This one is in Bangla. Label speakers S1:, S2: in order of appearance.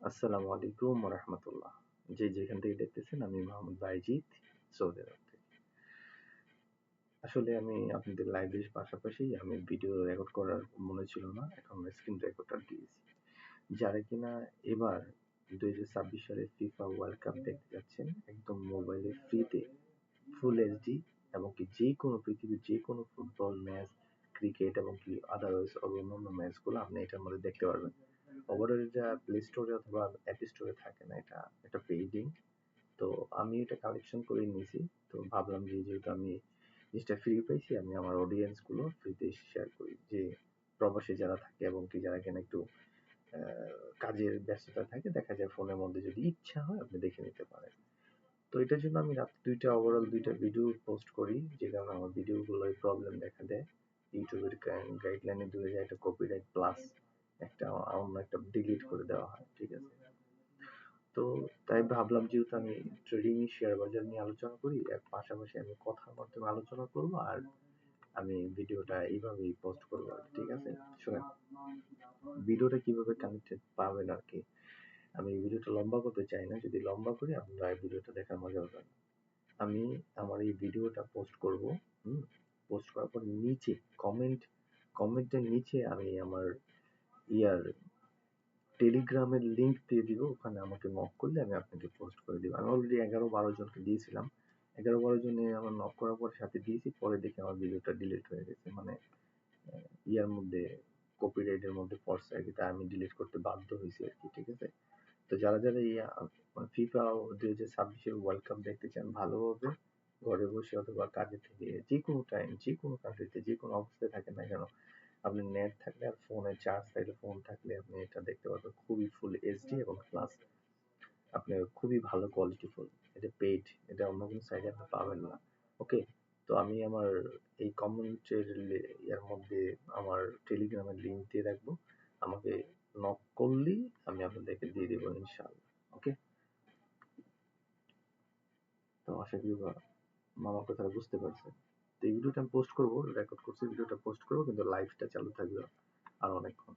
S1: আসসালামু আলাইকুম ওয়া রাহমাতুল্লাহ। যে যেখান থেকে দেখতেছেন আমি মোহাম্মদ বাইজিৎ, সৌদি আরব থেকে। আসলে আমি আপনাদের লাইভের পাশাপাশি আমি ভিডিও রেকর্ড করার মনে ছিল না। এখন স্ক্রিন রেকর্ডার দিয়েছি। যারা কিনা এবার 2026 সালে ফিফা ওয়ার্ল্ড কাপ দেখতে যাচ্ছেন একদম মোবাইলে ফ্রিতে ফুল এইচডি এবং কি যেকোনো পৃথিবীর যেকোনো ফুটবল ম্যাচ, ক্রিকেট এবং কি আদারওয়াইজ অন্যান্য ম্যাচগুলো আপনি এটার মধ্যে দেখতে পারবেন। ওভারঅল এটা প্লে স্টোরে অথবা অ্যাপ স্টোরে থাকে না, এটা একটা পেইড লিঙ্ক। তো আমি এটা কালেকশন করে নিয়েছি। তো ভাবলাম যে যেহেতু আমি জিনিসটা ফ্রি পাইছি আমি আমার অডিয়েন্স গুলো ফ্রিতে শেয়ার করি, যে প্রবাসী যারা থাকে এবং কি যারা কিনা একটু কাজের ব্যস্ততা থাকে, দেখা যায় ফোনের মধ্যে যদি ইচ্ছা হয় আপনি দেখে নিতে পারেন। তো এটার জন্য আমি রাত ওভারঅল দুইটা ভিডিও পোস্ট করি, যে কারণে আমার ভিডিওগুলোয় প্রবলেম দেখা দেয়। ইউটিউবের গাইডলাইনে দূরে যায়, একটা কপিরাইট প্লাস একটা অন্য একটা ডিলিট করে দেওয়া হয়, ঠিক আছে? তো তাই ভাবলাম যেহেতু আমি ট্রেডিং শেয়ার বাজার নিয়ে আলোচনা করি, এর পাশাপাশি আমি কথার মাধ্যমে আলোচনা করব আর আমি ভিডিওটা এইভাবেই পোস্ট করবো আর কি, ঠিক আছে? শোনেন, ভিডিওটা কিভাবে কানেক্টেড পাবেন আর কি। আমি ভিডিওটা লম্বা করতে চাই না, যদি লম্বা করি আপনারা ভিডিওটা দেখার মজা পাবেন। আমি আমার এই ভিডিওটা পোস্ট করব, পোস্ট করার পর নিচে কমেন্টের নিচে আমি আমার ইয়ার টেলিগ্রামের লিংক দিয়ে দিব, ওখানে আমাকে নক করলে আমি আপনাকে পোস্ট করে দিব। আমি অলরেডি 11-12 জনকে দিয়েছিলাম। 11-12 জনে আমার নক করার পর সাথে দিয়েছি, পরে দেখি আমার ভিডিওটা ডিলিট হয়ে গেছে, মানে ইয়ার মধ্যে কপিরাইটের মধ্যে পড়ছে আর কি, তাই আমি ডিলিট করতে বাধ্য হয়েছি আর কি, ঠিক আছে? তো যারা যারা এই ফিফা 2026 ওয়ার্ল্ড কাপ দেখতে চান ভালোভাবে, ঘরে বসে অথবা কাজে থেকে যে কোনো টাইম, যে কোনো কান্ট্রিতে, যে কোনো অবস্থায় থাকেন না কেন, আপনি নেট থাকলে আর ফোনে চার্জ থাকলে, ফোন থাকলে আপনি এটা দেখতে পারবেন খুবই ফুল এইচডি এবং প্লাস আপনি খুবই ভালো কোয়ালিটি ফুল। এটা পেইড, এটা অন্য কোনো সাইটে আপনি পাবেন না। ওকে, তো আমি আমার এই কমেন্টের ইয়ার মধ্যে আমার টেলিগ্রামের লিংক দিয়ে রাখবো, আমাকে নক করলেই আমি আপনাদেরকে দিয়ে দেবো ইনশাআল্লাহ। ওকে, তো আশা করি মামার কথাটা বুঝতে পারছেন। তো এই ভিডিওটা আমি পোস্ট করবো, রেকর্ড করছি, ভিডিওটা পোস্ট করবো, কিন্তু লাইভটা চালু থাকবে আর অনেকক্ষণ।